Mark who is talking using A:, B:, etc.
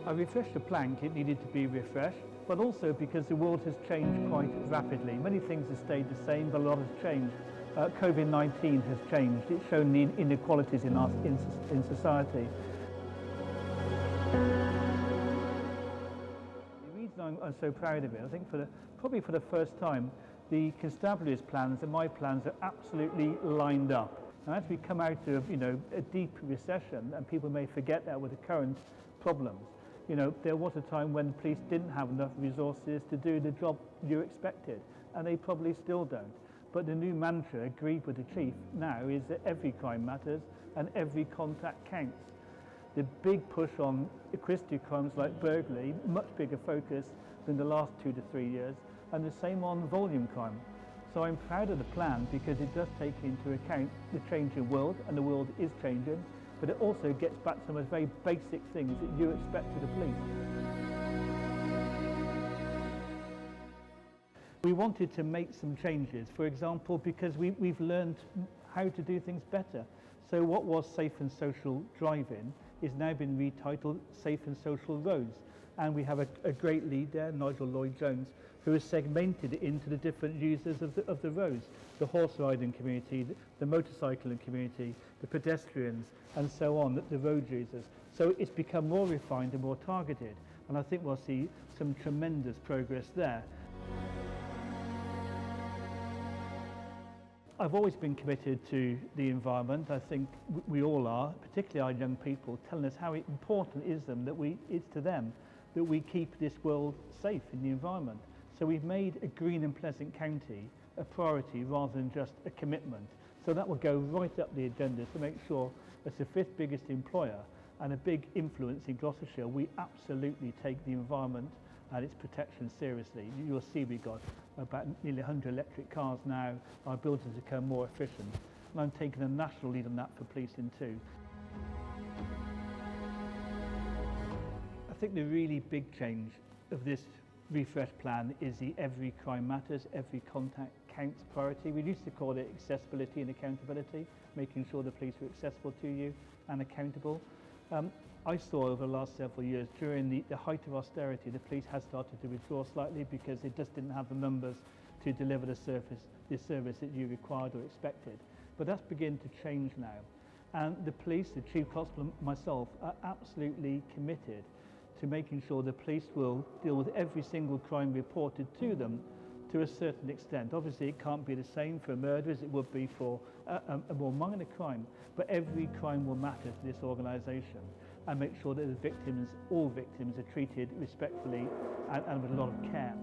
A: I refreshed the plank, it needed to be refreshed, but also because the world has changed quite rapidly. Many things have stayed the same, but a lot has changed. COVID-19 has changed. It's shown the inequalities in society. The reason I'm so proud of it, I think probably for the first time, the constabulary's plans and my plans are absolutely lined up. And as we come out of, a deep recession, and people may forget that with the current problems, there was a time when the police didn't have enough resources to do the job you expected, and they probably still don't. But the new mantra, agreed with the chief now, is that every crime matters and every contact counts. The big push on acquisitive crimes like burglary, much bigger focus than the last 2 to 3 years, and the same on volume crime. So I'm proud of the plan because it does take into account the changing world, and the world is changing, but it also gets back to some of the very basic things that you expect of the police. We wanted to make some changes, for example, because we've learned how to do things better. So what was safe and social driving is now been retitled Safe and Social Roads. And we have a great lead there, Nigel Lloyd-Jones, who has segmented it into the different users of the roads, the horse riding community, the motorcycling community, the pedestrians, and so on, the road users. So it's become more refined and more targeted, and I think we'll see some tremendous progress there. I've always been committed to the environment. I think we all are, particularly our young people, telling us how important it is to them that we keep this world safe in the environment. So we've made a green and pleasant county a priority rather than just a commitment. So that will go right up the agenda to make sure, as the 5th biggest employer and a big influence in Gloucestershire, we absolutely take the environment and its protection seriously. You'll see we've got about nearly 100 electric cars now. Our buildings become more efficient. And I'm taking a national lead on that for policing too. I think the really big change of this refresh plan is the every crime matters, every contact counts priority. We used to call it accessibility and accountability, making sure the police were accessible to you and accountable. I saw over the last several years, during the height of austerity, the police has started to withdraw slightly because they just didn't have the numbers to deliver the service that you required or expected. But that's beginning to change now. And the police, the Chief Constable and myself, are absolutely committed to making sure the police will deal with every single crime reported to them to a certain extent. Obviously, it can't be the same for a murder as it would be for a more minor crime, but every crime will matter to this organisation, and make sure that the victims, all victims, are treated respectfully and with a lot of care.